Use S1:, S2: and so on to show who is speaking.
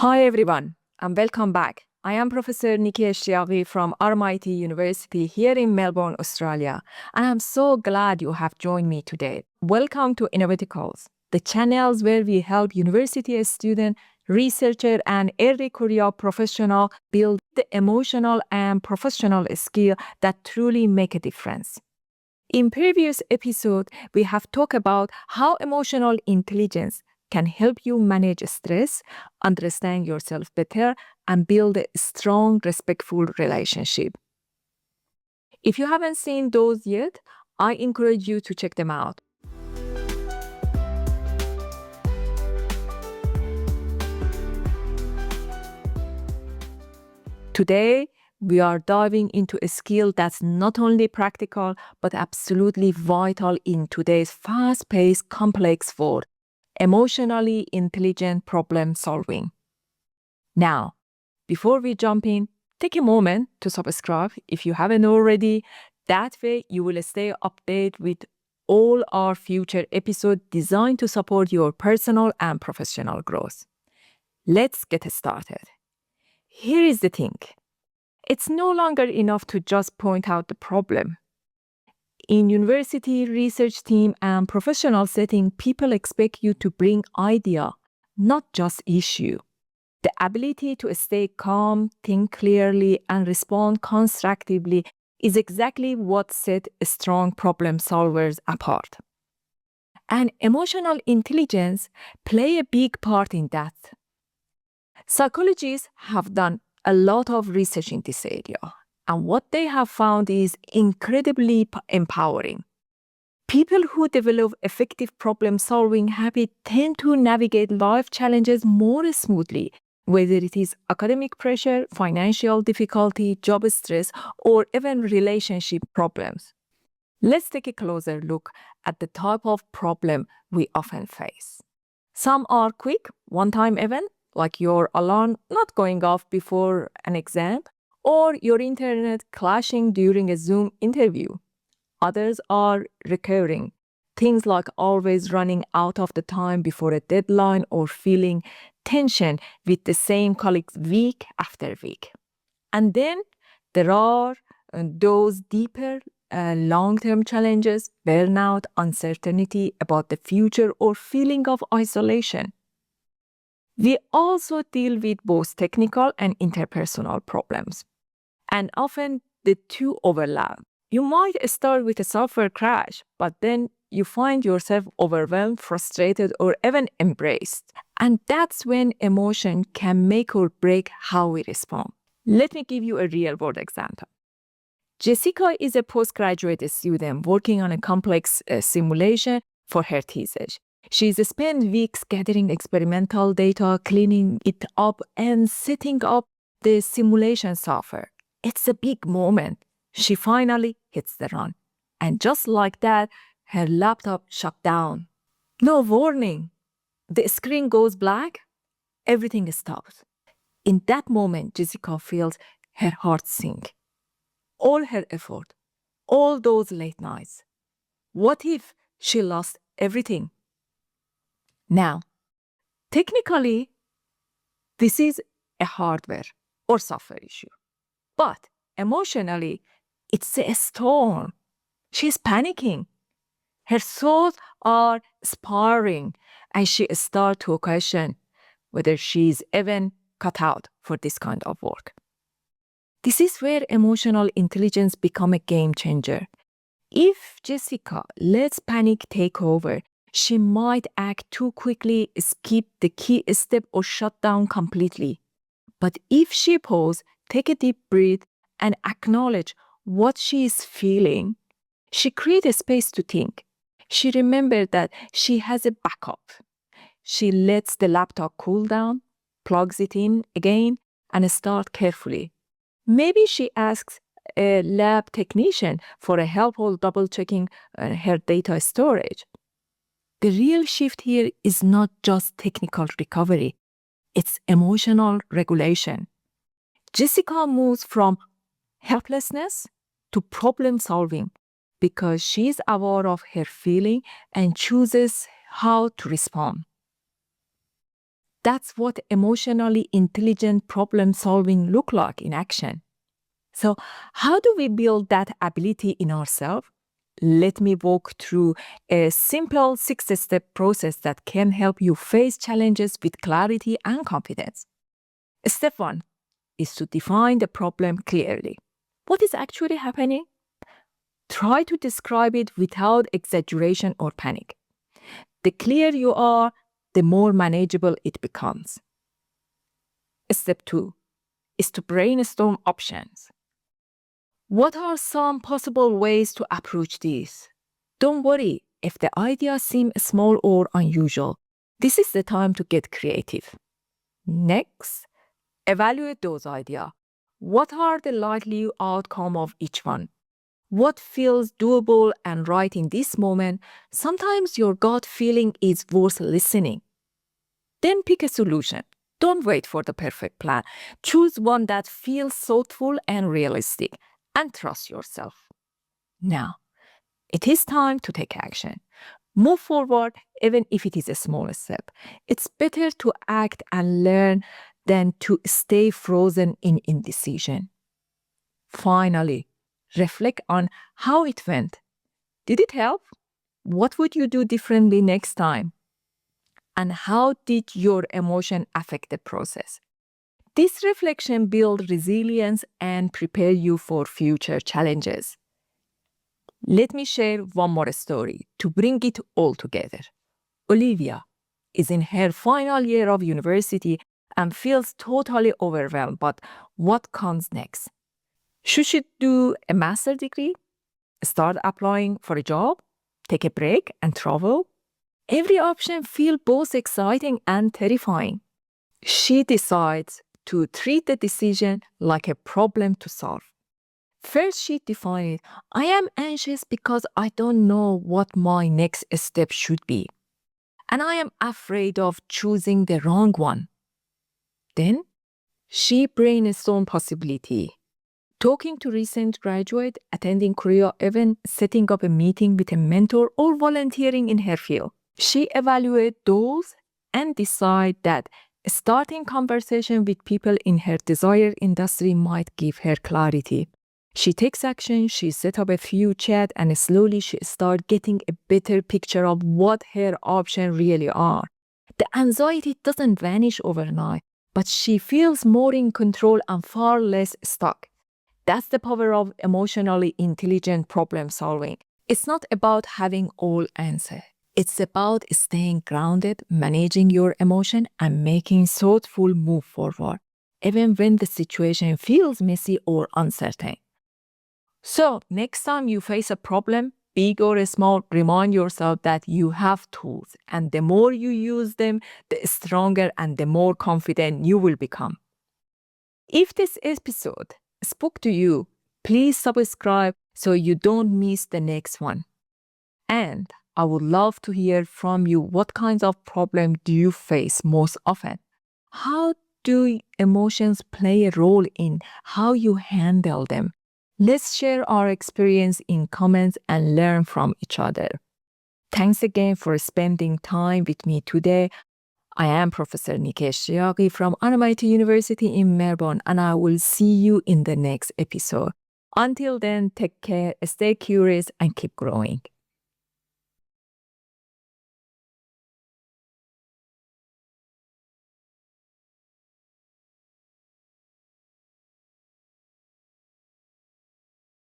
S1: Hi everyone, and welcome back. I am Professor Nikki Eshtiaqi from RMIT University here in Melbourne, Australia, and I'm so glad you have joined me today. Welcome to Innovaticalls, the channels where we help university students, researchers, and early career professionals build the emotional and professional skill that truly make a difference. In previous episode, we have talked about how emotional intelligence can help you manage stress, understand yourself better, and build a strong, respectful relationship. If you haven't seen those yet, I encourage you to check them out. Today, we are diving into a skill that's not only practical, but absolutely vital in today's fast-paced, complex world: emotionally intelligent problem solving. Now, before we jump in, take a moment to subscribe if you haven't already. That way, you will stay updated with all our future episodes designed to support your personal and professional growth. Let's get started. Here is the thing. It's no longer enough to just point out the problem. In university, research team, and professional setting, people expect you to bring idea, not just issue. The ability to stay calm, think clearly, and respond constructively is exactly what sets strong problem solvers apart. And emotional intelligence play a big part in that. Psychologists have done a lot of research in this area, and what they have found is incredibly empowering. People who develop effective problem-solving habits tend to navigate life challenges more smoothly, whether it is academic pressure, financial difficulty, job stress, or even relationship problems. Let's take a closer look at the type of problem we often face. Some are quick, one-time event, like your alarm not going off before an exam, or your internet crashing during a Zoom interview. Others are recurring, things like always running out of the time before a deadline or feeling tension with the same colleagues week after week. And then there are those deeper long-term challenges, burnout, uncertainty about the future, or feeling of isolation. We also deal with both technical and interpersonal problems, and often the two overlap. You might start with a software crash, but then you find yourself overwhelmed, frustrated, or even embraced. And that's when emotion can make or break how we respond. Let me give you a real-world example. Jessica is a postgraduate student working on a complex simulation for her thesis. She's spent weeks gathering experimental data, cleaning it up, and setting up the simulation software. It's a big moment. She finally hits the run. And just like that, her laptop shut down. No warning. The screen goes black. Everything stops. In that moment, Jessica feels her heart sink. All her effort, all those late nights. What if she lost everything? Now, technically, this is a hardware or software issue. But emotionally, it's a storm. She's panicking. Her thoughts are spiraling, and she starts to question whether she's even cut out for this kind of work. This is where emotional intelligence becomes a game changer. If Jessica lets panic take over, she might act too quickly, skip the key step, or shut down completely. But if she pauses, take a deep breath, and acknowledge what she is feeling, she creates a space to think. She remembers that she has a backup. She lets the laptop cool down, plugs it in again, and starts carefully. Maybe she asks a lab technician for a help while double-checking her data storage. The real shift here is not just technical recovery, it's emotional regulation. Jessica moves from helplessness to problem solving because she's aware of her feeling and chooses how to respond. That's what emotionally intelligent problem solving look like in action. So, how do we build that ability in ourselves? Let me walk through a simple 6-step process that can help you face challenges with clarity and confidence. Step 1 is to define the problem clearly. What is actually happening? Try to describe it without exaggeration or panic. The clearer you are, the more manageable it becomes. Step 2 is to brainstorm options. What are some possible ways to approach this? Don't worry if the ideas seem small or unusual. This is the time to get creative. Next, evaluate those ideas. What are the likely outcome of each one? What feels doable and right in this moment? Sometimes your gut feeling is worth listening. Then pick a solution. Don't wait for the perfect plan. Choose one that feels thoughtful and realistic, and trust yourself. Now, it is time to take action. Move forward, even if it is a small step. It's better to act and learn than to stay frozen in indecision. Finally, reflect on how it went. Did it help? What would you do differently next time? And how did your emotion affect the process? This reflection builds resilience and prepare you for future challenges. Let me share one more story to bring it all together. Olivia is in her final year of university and feels totally overwhelmed, but what comes next? Should she do a master's degree? Start applying for a job? Take a break and travel? Every option feels both exciting and terrifying. She decides to treat the decision like a problem to solve. First, she defined it. I am anxious because I don't know what my next step should be. And I am afraid of choosing the wrong one. Then, she brainstormed possibility. Talking to recent graduate, attending career event, setting up a meeting with a mentor, or volunteering in her field. She evaluated those and decide that starting conversation with people in her desired industry might give her clarity. She takes action, she set up a few chat, and slowly she starts getting a better picture of what her options really are. The anxiety doesn't vanish overnight, but she feels more in control and far less stuck. That's the power of emotionally intelligent problem solving. It's not about having all answers. It's about staying grounded, managing your emotion, and making thoughtful move forward, even when the situation feels messy or uncertain. So, next time you face a problem, big or small, remind yourself that you have tools, and the more you use them, the stronger and the more confident you will become. If this episode spoke to you, please subscribe so you don't miss the next one. And I would love to hear from you. What kinds of problems do you face most often? How do emotions play a role in how you handle them? Let's share our experience in comments and learn from each other. Thanks again for spending time with me today. I am Professor Nikesh Shiagi from MIT University in Melbourne, and I will see you in the next episode. Until then, take care, stay curious, and keep growing.